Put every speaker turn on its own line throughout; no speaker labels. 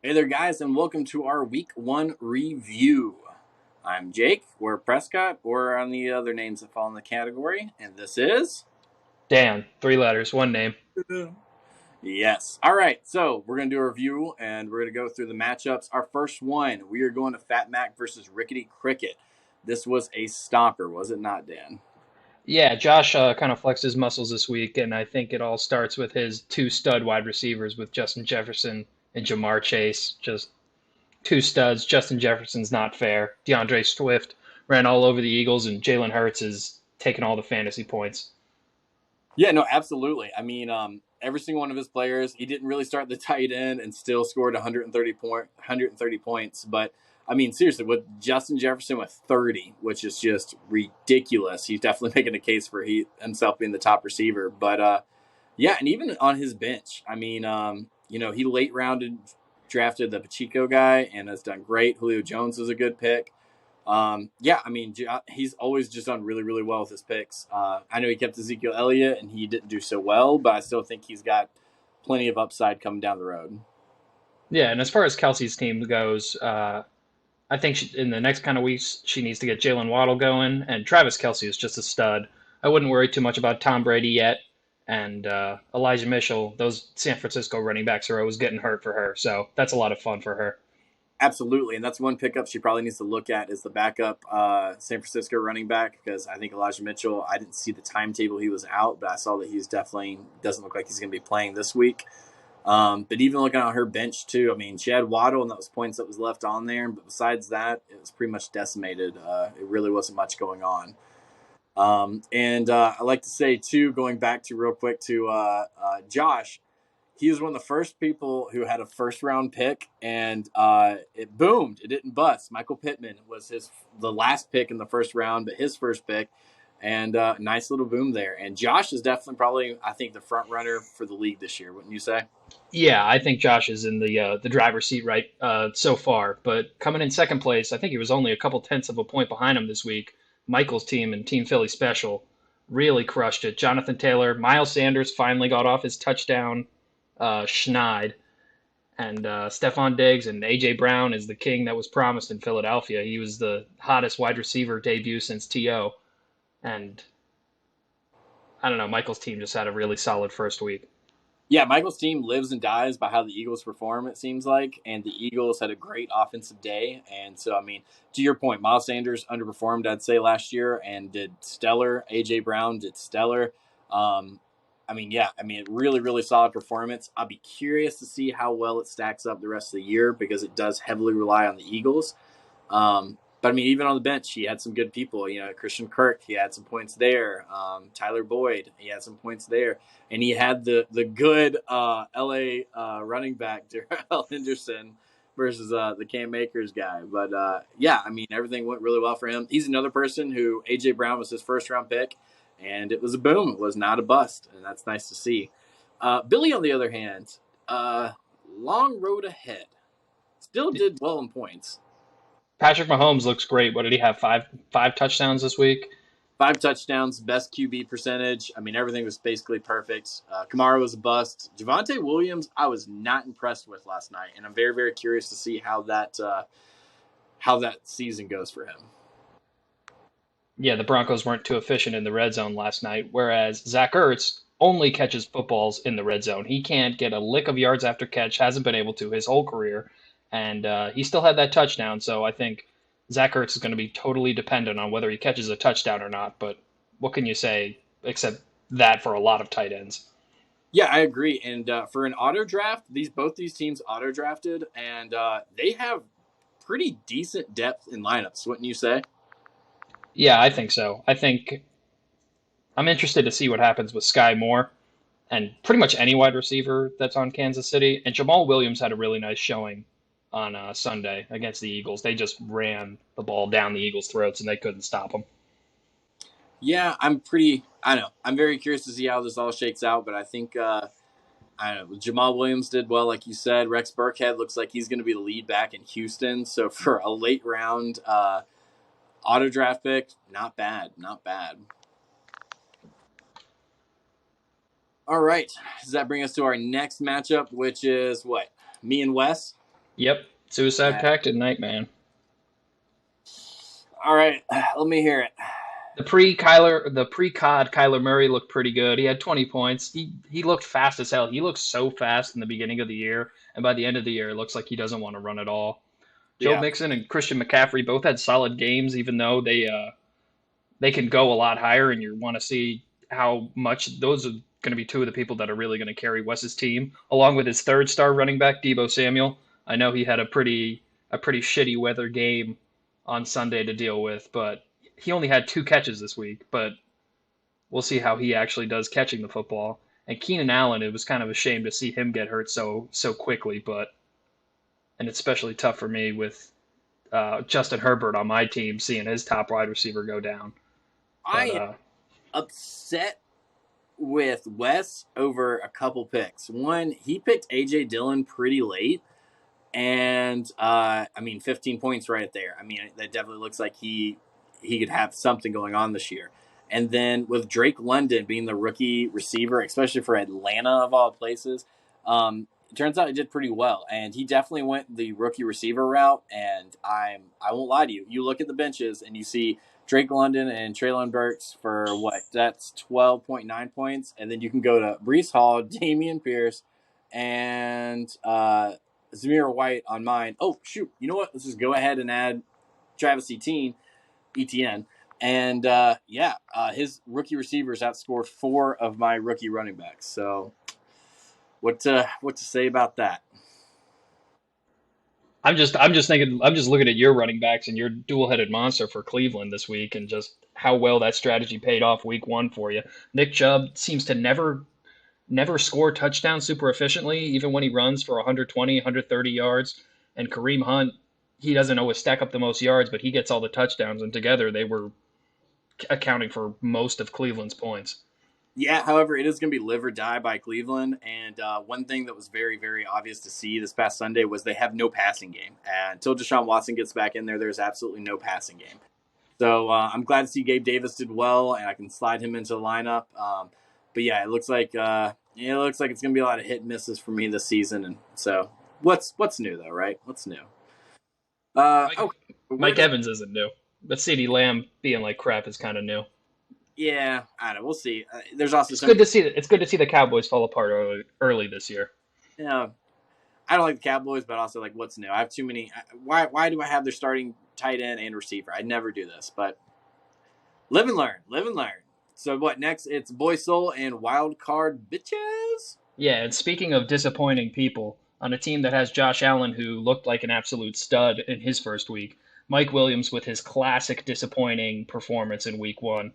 Hey there, guys, and welcome to our Week 1 review. I'm Jake, or Prescott, or on the other names that fall in the category, and this is.
Dan, 3 letters, one name.
Yes. All right, so we're going to do a review, and we're going to go through the matchups. Our first one, we are going to Fat Mac versus Rickety Cricket. This was a stomper, was it not, Dan?
Yeah, Josh kind of flexed his muscles this week, and I think it all starts with his two stud wide receivers with Justin Jefferson and Jamar Chase. Just two studs. Justin Jefferson's not fair. DeAndre Swift ran all over the Eagles, and Jalen Hurts is taking all the fantasy points.
Yeah, no, absolutely. I mean, every single one of his players, he didn't really start the tight end and still scored 130 points. But I mean, seriously, with Justin Jefferson with 30, which is just ridiculous, he's definitely making a case for himself being the top receiver. But yeah, and even on his bench, I mean, he late rounded drafted the Pacheco guy and has done great. Julio Jones is a good pick. Yeah, I mean, he's always just done really, really well with his picks. I know he kept Ezekiel Elliott and he didn't do so well, but I still think he's got plenty of upside coming down the road.
Yeah, and as far as Kelsey's team goes, I think in the next kind of weeks she needs to get Jalen Waddle going, and Travis Kelsey is just a stud. I wouldn't worry too much about Tom Brady yet, and Elijah Mitchell. Those San Francisco running backs are always getting hurt for her, so that's a lot of fun for her.
Absolutely, and that's one pickup she probably needs to look at is the backup San Francisco running back because I think Elijah Mitchell. I didn't see the timetable he was out, but I saw that he's definitely doesn't look like he's going to be playing this week. But even looking at her bench too, I mean, she had Waddle, and that was points that was left on there. But besides that, it was pretty much decimated. It really wasn't much going on. And I like to say too, going back to real quick to Josh, he was one of the first people who had a first round pick, and it boomed. It didn't bust. Michael Pittman was the last pick in the first round, but his first pick, and nice little boom there. And Josh is definitely probably I think the front runner for the league this year, wouldn't you say?
Yeah, I think Josh is in the driver's seat right so far, but coming in second place, I think he was only a couple tenths of a point behind him this week. Michael's team and Team Philly Special really crushed it. Jonathan Taylor, Miles Sanders finally got off his touchdown schneid, and Stephon Diggs and AJ Brown is the king that was promised in Philadelphia. He was the hottest wide receiver debut since T.O. And I don't know, Michael's team just had a really solid first week.
Yeah, Michael's team lives and dies by how the Eagles perform, it seems like. And the Eagles had a great offensive day. And so, I mean, to your point, Miles Sanders underperformed, I'd say, last year and did stellar. A.J. Brown did stellar. Really, really solid performance. I'll be curious to see how well it stacks up the rest of the year because it does heavily rely on the Eagles. But I mean, even on the bench, he had some good people. You know, Christian Kirk, he had some points there. Tyler Boyd, he had some points there, and he had the good LA running back Darrell Henderson versus the Cam Akers guy. But yeah, I mean, everything went really well for him. He's another person who AJ Brown was his first round pick, and it was a boom. It was not a bust, and that's nice to see. Billy, on the other hand, long road ahead. Still did well in points.
Patrick Mahomes looks great. What did he have? Five touchdowns this week.
5 touchdowns, best QB percentage. I mean, everything was basically perfect. Kamara was a bust. Javonte Williams, I was not impressed with last night, and I'm very, very curious to see how that season goes for him.
Yeah, the Broncos weren't too efficient in the red zone last night, whereas Zach Ertz only catches footballs in the red zone. He can't get a lick of yards after catch, hasn't been able to his whole career, and he still had that touchdown. So I think Zach Ertz is going to be totally dependent on whether he catches a touchdown or not. But what can you say except that for a lot of tight ends?
Yeah, I agree. And for an auto draft, both these teams auto drafted, and they have pretty decent depth in lineups, wouldn't you say?
Yeah, I think so. I think I'm interested to see what happens with Sky Moore and pretty much any wide receiver that's on Kansas City. And Jamal Williams had a really nice showing on Sunday against the Eagles. They just ran the ball down the Eagles' throats and they couldn't stop them.
Yeah, I know. I'm very curious to see how this all shakes out, but I think I don't know. Jamal Williams did well, like you said. Rex Burkhead looks like he's going to be the lead back in Houston. So for a late round auto draft pick, not bad, not bad. All right, does that bring us to our next matchup, which is what? Me and Wes.
Yep. Suicide
Uh,
Pact and Nightman.
all right, let me hear it.
The pre Cod Kyler Murray looked pretty good. He had 20 points. He looked fast as hell. He looked so fast in the beginning of the year, and by the end of the year, it looks like he doesn't want to run at all. Joe
Yeah,
Mixon and Christian McCaffrey both had solid games, even though they can go a lot higher, and you want to see how much those are going to be two of the people that are really going to carry Wes's team, along with his third star running back, Debo Samuel. I know he had a pretty shitty weather game on Sunday to deal with, but he only had 2 catches this week. But we'll see how he actually does catching the football. And Keenan Allen, it was kind of a shame to see him get hurt so quickly, but and it's especially tough for me with Justin Herbert on my team, seeing his top wide receiver go down.
I
But
am upset with Wes over a couple picks. One, he picked AJ Dillon pretty late, and I mean, 15 points right there. I mean, that definitely looks like he could have something going on this year. And then with Drake London being the rookie receiver, especially for Atlanta of all places, it turns out he did pretty well. And he definitely went the rookie receiver route. And I won't lie to you. You look at the benches and you see Drake London and Traylon Burks for what? That's 12.9 points. And then you can go to Brees Hall, Damian Pierce, and Zamir White on mine. Oh, shoot. You know what? Let's just go ahead and add Travis Etienne. And his rookie receivers outscored 4 of my rookie running backs. So what to say about that?
I'm just looking at your running backs and your dual-headed monster for Cleveland this week, and just how well that strategy paid off week 1 for you. Nick Chubb seems to never score touchdowns super efficiently, even when he runs for 120, 130 yards. And Kareem Hunt, he doesn't always stack up the most yards, but he gets all the touchdowns, and together they were accounting for most of Cleveland's points.
Yeah, however, it is going to be live or die by Cleveland. And one thing that was very, very obvious to see this past Sunday was they have no passing game. And until Deshaun Watson gets back in there, there's absolutely no passing game. So I'm glad to see Gabe Davis did well, and I can slide him into the lineup. But yeah, it looks like it's going to be a lot of hit and misses for me this season. And so what's new though, right? What's new?
Mike,
Okay, where
Mike
does
Evans isn't new, but CeeDee Lamb being like crap is kind of new.
yeah, I don't know. We'll see. There's also
It's
some,
good to see. It's good to see the Cowboys fall apart early this year.
you know, I don't like the Cowboys, but also like what's new. I have too many. Why do I have their starting tight end and receiver? I never do this, but live and learn. Live and learn. So what next? It's Boy Soul and Wild Card bitches.
Yeah, and speaking of disappointing people, on a team that has Josh Allen, who looked like an absolute stud in his first week, Mike Williams, with his classic disappointing performance in week 1,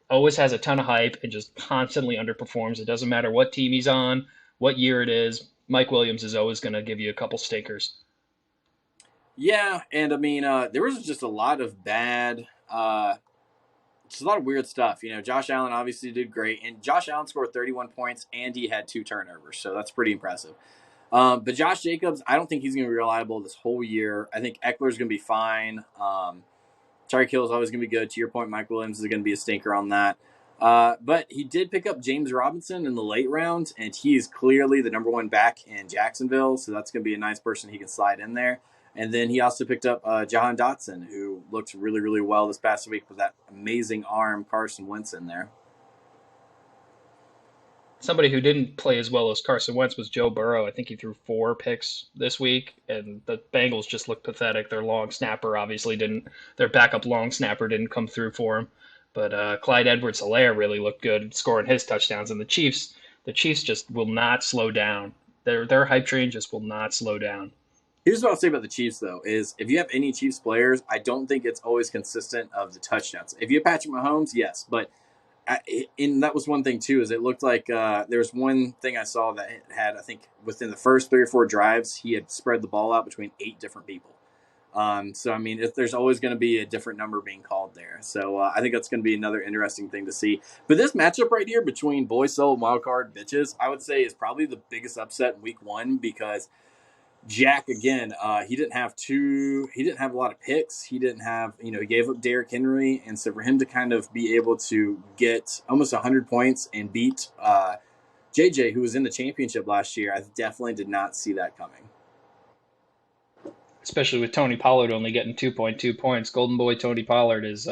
always has a ton of hype and just constantly underperforms. It doesn't matter what team he's on, what year it is. Mike Williams is always going to give you a couple stinkers.
Yeah, and I mean, there was just a lot of bad, just a lot of weird stuff. Josh Allen obviously did great, and Josh Allen scored 31 points, and he had 2 turnovers, so that's pretty impressive. But Josh Jacobs, I don't think he's going to be reliable this whole year. I think Eckler's going to be fine. Tyreek Hill is always going to be good. To your point, Mike Williams is going to be a stinker on that. But he did pick up James Robinson in the late rounds, and he is clearly the number 1 back in Jacksonville, so that's going to be a nice person he can slide in there. And then he also picked up Jahan Dotson, who looked really, really well this past week with that amazing arm Carson Wentz in there.
Somebody who didn't play as well as Carson Wentz was Joe Burrow. I think he threw 4 picks this week, and the Bengals just looked pathetic. Their long snapper obviously didn't. Their backup long snapper didn't come through for him. But Clyde Edwards-Helaire really looked good, scoring his touchdowns. And the Chiefs just will not slow down. Their hype train just will not slow down.
Here's what I'll say about the Chiefs, though, is if you have any Chiefs players, I don't think it's always consistent of the touchdowns. If you have Patrick Mahomes, yes, but and that was one thing too. Is it looked like there was one thing I saw that had, I think, within the first 3 or 4 drives, he had spread the ball out between 8 different people. So I mean, there's always going to be a different number being called there. So I think that's going to be another interesting thing to see. But this matchup right here between Boy Soul and Wild Card bitches, I would say is probably the biggest upset in week 1 because Jack again, he didn't have a lot of picks. He didn't have, he gave up Derrick Henry, and so for him to kind of be able to get almost 100 points and beat JJ, who was in the championship last year, I definitely did not see that coming.
especially with Tony Pollard only getting 2.2 points. Golden Boy Tony Pollard is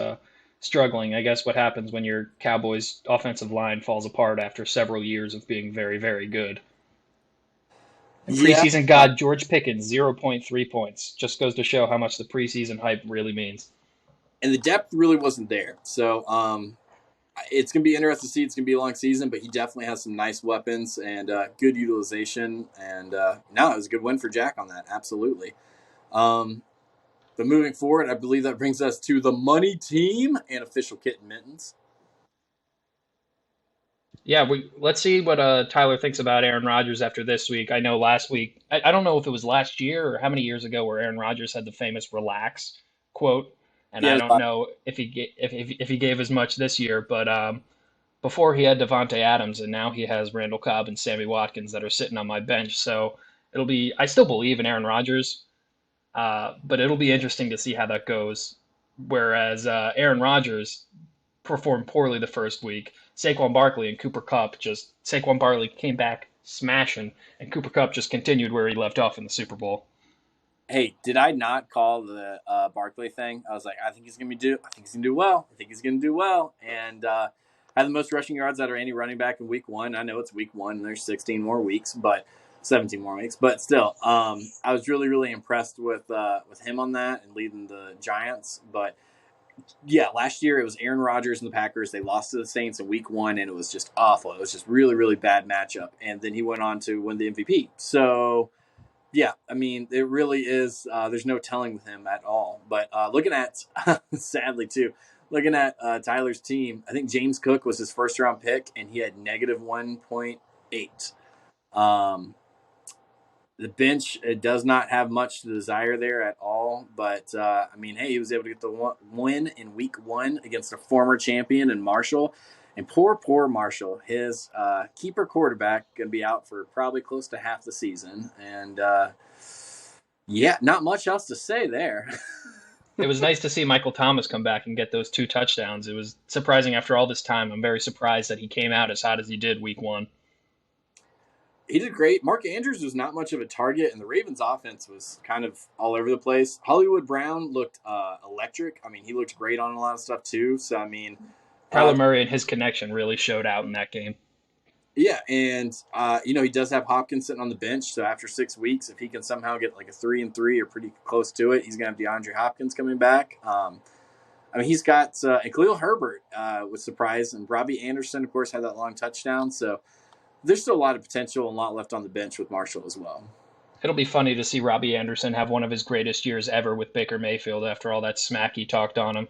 struggling. I guess what happens when your Cowboys offensive line falls apart after several years of being very, very good. And
Yeah,
preseason god George Pickens, 0.3 points. Just goes to show how much the preseason hype really means.
and the depth really wasn't there. So it's going to be interesting to see. It's going to be a long season, but he definitely has some nice weapons and good utilization. And no, it was a good win for Jack on that. Absolutely. Um, but moving forward, I believe that brings us to the money team and official Kitten Mittens.
Yeah, let's see what Tyler thinks about Aaron Rodgers after this week. I know last week, I don't know if it was last year or how many years ago, where Aaron Rodgers had the famous "relax" quote, and
Yeah,
I
it was
don't know if if he gave as much this year. But before he had Devontae Adams, and now he has Randall Cobb and Sammy Watkins that are sitting on my bench. So it'll be. I still believe in Aaron Rodgers, but it'll be interesting to see how that goes. Whereas Aaron Rodgers performed poorly the first week. Saquon Barkley and Cooper Kupp Saquon Barkley came back smashing, and Cooper Kupp just continued where he left off in the Super Bowl.
Hey, did I not call the Barkley thing? I was like, I think he's gonna do well. I think he's gonna do well, and had the most rushing yards out of any running back in Week 1. I know it's Week 1, and there's 16 more weeks, but 17 more weeks, but still, I was really really impressed with him on that and leading the Giants. But yeah, last year it was Aaron Rodgers and the Packers. They lost to the Saints in Week 1, and it was just awful. It was just really really bad matchup, and then he went on to win the MVP. So yeah, I mean, it really is. There's no telling with him at all. But looking at, sadly too, looking at Tyler's team, I think James Cook was his first round pick, and he had negative 1.8. Um, the bench, it does not have much to desire there at all. But I mean, hey, he was able to get the win in Week 1 against a former champion in Marshall. And poor Marshall, his keeper quarterback, going to be out for probably close to half the season. And yeah, not much else to say there.
It was nice to see Michael Thomas come back and get those 2 touchdowns. It was surprising after all this time. I'm very surprised that he came out as hot as he did week 1.
He did great. Mark Andrews was not much of a target, and the Ravens' offense was kind of all over the place. Hollywood Brown looked electric. I mean, he looked great on a lot of stuff too. So, I mean,
Kyler Murray and his connection really showed out in that game.
yeah, and he does have Hopkins sitting on the bench. So after 6 weeks, if he can somehow get like a 3-3 or pretty close to it, he's gonna have DeAndre Hopkins coming back. I mean, he's got and Khalil Herbert was surprised, and Robbie Anderson, of course, had that long touchdown. So there's still a lot of potential and a lot left on the bench with Marshall as well.
It'll be funny to see Robbie Anderson have one of his greatest years ever with Baker Mayfield after all that smack he talked on him,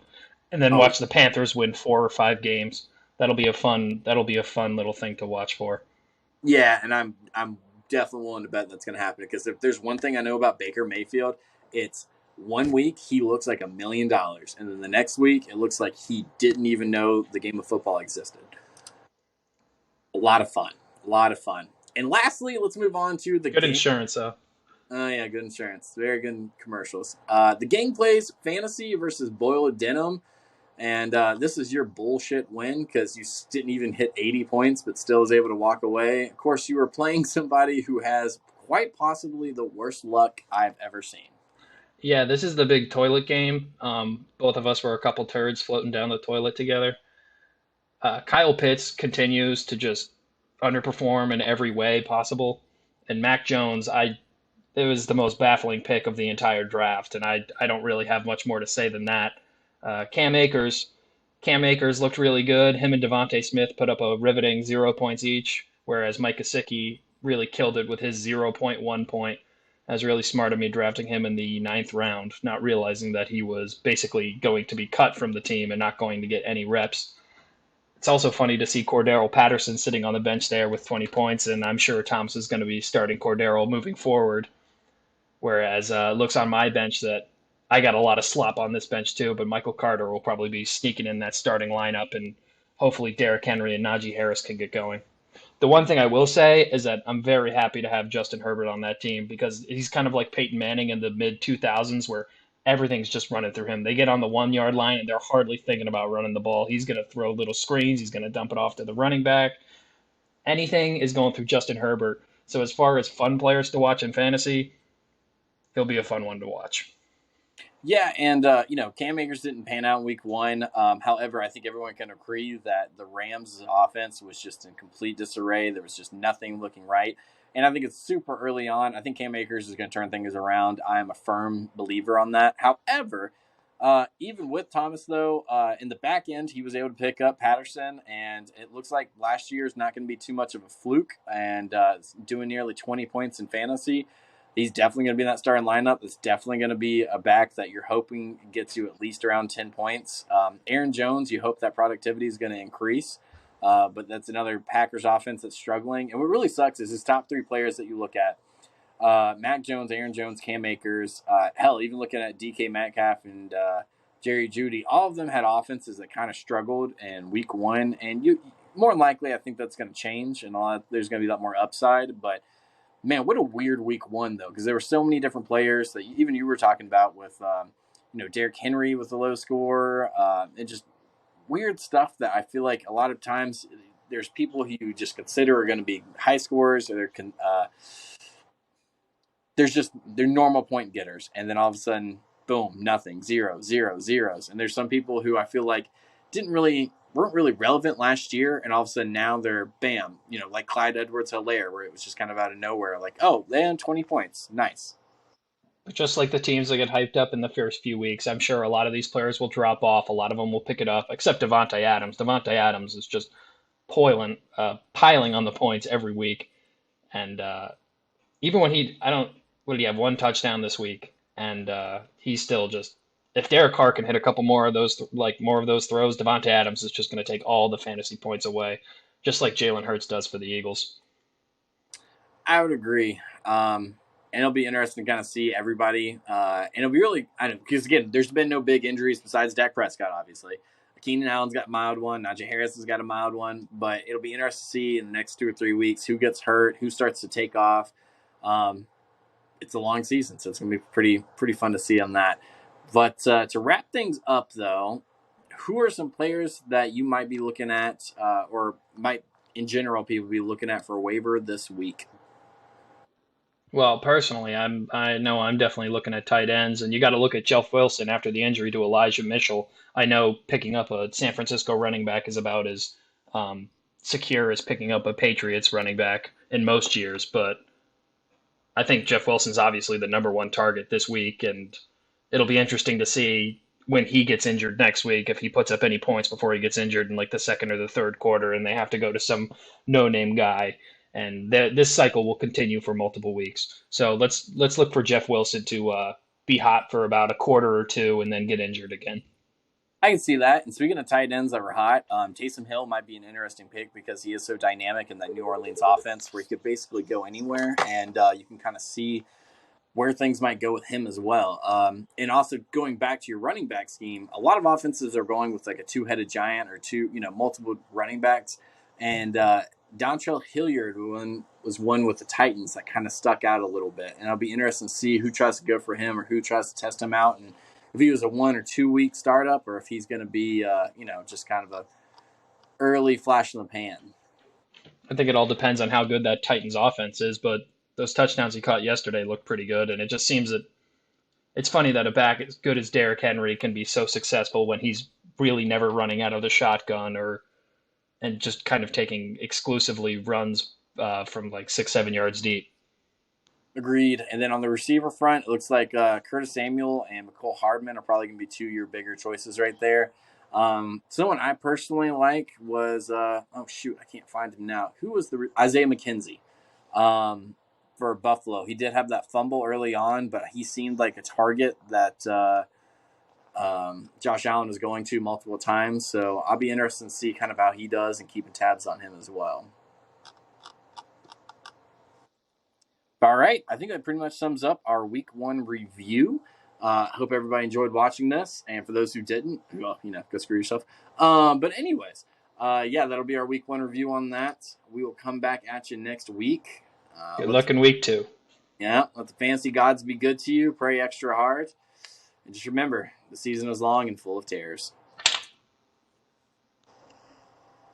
and then watch the Panthers win 4 or 5 games. That'll be a fun little thing to watch for.
Yeah, and I'm definitely willing to bet that's going to happen because if there's one thing I know about Baker Mayfield, it's 1 week he looks like $1 million, and then the next week it looks like he didn't even know the game of football existed. A lot of fun. And lastly, let's move on to the
good insurance, though.
Oh, yeah, good insurance. Very good commercials. The gang plays fantasy versus Boyle Denim. And this is your bullshit win because you didn't even hit 80 points but still was able to walk away. Of course, you were playing somebody who has quite possibly the worst luck I've ever seen.
Yeah, this is the big toilet game. Both of us were a couple turds floating down the toilet together. Kyle Pitts continues to just underperform in every way possible. And Mac Jones, it was the most baffling pick of the entire draft, and I don't really have much more to say than that. Cam Akers looked really good. Him and Devontae Smith put up a riveting 0 points each, whereas Mike Gesicki really killed it with his 0.1 point. That was really smart of me drafting him in the 9th round, not realizing that he was basically going to be cut from the team and not going to get any reps. It's also funny to see Cordero Patterson sitting on the bench there with 20 points, and I'm sure Thomas is going to be starting Cordero moving forward. Whereas looks on my bench that I got a lot of slop on this bench too, but Michael Carter will probably be sneaking in that starting lineup, and hopefully Derrick Henry and Najee Harris can get going. The one thing I will say is that I'm very happy to have Justin Herbert on that team because he's kind of like Peyton Manning in the mid 2000s where everything's just running through him. They get on the 1 yard line and they're hardly thinking about running the ball. He's going to throw little screens. He's going to dump it off to the running back. Anything is going through Justin Herbert. So as far as fun players to watch in fantasy, he'll be a fun one to watch.
Yeah, and Cam Akers didn't pan out in week one. However, I think everyone can agree that the Rams' offense was just in complete disarray. There was just nothing looking right. And I think it's super early on. I think Cam Akers is going to turn things around. I am a firm believer on that. However, even with Thomas, though, in the back end, he was able to pick up Patterson, and it looks like last year is not going to be too much of a fluke, and doing nearly 20 points in fantasy. He's definitely going to be in that starting lineup. It's definitely going to be a back that you're hoping gets you at least around 10 points. Aaron Jones, you hope that productivity is going to increase, but that's another Packers offense that's struggling. And what really sucks is his top three players that you look at, Mac Jones, Aaron Jones, Cam Akers, hell, even looking at DK Metcalf and Jerry Jeudy, all of them had offenses that kind of struggled in week one. And you more than likely, I think that's going to change, and there's going to be a lot more upside. But man, what a weird week one, though, because there were so many different players that even you were talking about with, Derrick Henry with the low score, and just weird stuff that I feel like a lot of times there's people who you just consider are going to be high scorers, or they're normal point getters, and then all of a sudden, boom, nothing, zero, zero, zeros. And there's some people who I feel like weren't really relevant last year, and all of a sudden now they're bam, like Clyde Edwards-Helaire, where it was just kind of out of nowhere, like, oh, they had 20 points, nice.
But just like the teams that get hyped up in the first few weeks, I'm sure a lot of these players will drop off. A lot of them will pick it up, except Devontae Adams. Devontae Adams is just piling on the points every week. And even when what did he have? One touchdown this week, and he's still just. If Derek Carr can hit a couple more of those, more of those throws, Devontae Adams is just going to take all the fantasy points away, just like Jalen Hurts does for the Eagles.
I would agree. And it'll be interesting to kind of see everybody. And it'll be really, I don't know, because again, there's been no big injuries besides Dak Prescott, obviously. Keenan Allen's got a mild one. Najee Harris has got a mild one. But it'll be interesting to see in the next 2 or 3 weeks who gets hurt, who starts to take off. It's a long season, so it's going to be pretty fun to see on that. But to wrap things up, though, who are some players that you might be looking at, or might in general people be looking at for a waiver this week?
Well, personally, I know I'm definitely looking at tight ends, and you got to look at Jeff Wilson after the injury to Elijah Mitchell. I know picking up a San Francisco running back is about as secure as picking up a Patriots running back in most years, but I think Jeff Wilson's obviously the number one target this week, and it'll be interesting to see when he gets injured next week if he puts up any points before he gets injured in like the second or the third quarter, and they have to go to some no-name guy. And this cycle will continue for multiple weeks. So let's look for Jeff Wilson to be hot for about a quarter or two and then get injured again.
I can see that. And speaking of tight ends that were hot, Taysom Hill might be an interesting pick because he is so dynamic in that New Orleans offense where he could basically go anywhere, and you can kind of see where things might go with him as well. And also going back to your running back scheme, a lot of offenses are going with like a two-headed giant or multiple running backs. And Dontrell Hilliard was one with the Titans that kind of stuck out a little bit. And it'll be interesting to see who tries to go for him or who tries to test him out. And if he was a 1 or 2 week startup or if he's going to be, just kind of a early flash in the pan.
I think it all depends on how good that Titans offense is, but those touchdowns he caught yesterday looked pretty good, and it just seems that it's funny that a back as good as Derrick Henry can be so successful when he's really never running out of the shotgun and just kind of taking exclusively runs from like 6, 7 yards deep.
Agreed. And then on the receiver front, it looks like Curtis Samuel and McCole Hardman are probably going to be 2 of your bigger choices right there. Someone I personally like was I can't find him now. Who was Isaiah McKenzie for Buffalo? He did have that fumble early on, but he seemed like a target that Josh Allen is going to multiple times. So I'll be interested to see kind of how he does and keeping tabs on him as well. All right, I think that pretty much sums up our week 1 review. Hope everybody enjoyed watching this, and for those who didn't, well, go screw yourself. But anyways, that'll be our week 1 review on that. We will come back at you next week.
Good luck in week 2.
Yeah, let the fantasy gods be good to you. Pray extra hard. And just remember, the season is long and full of tears.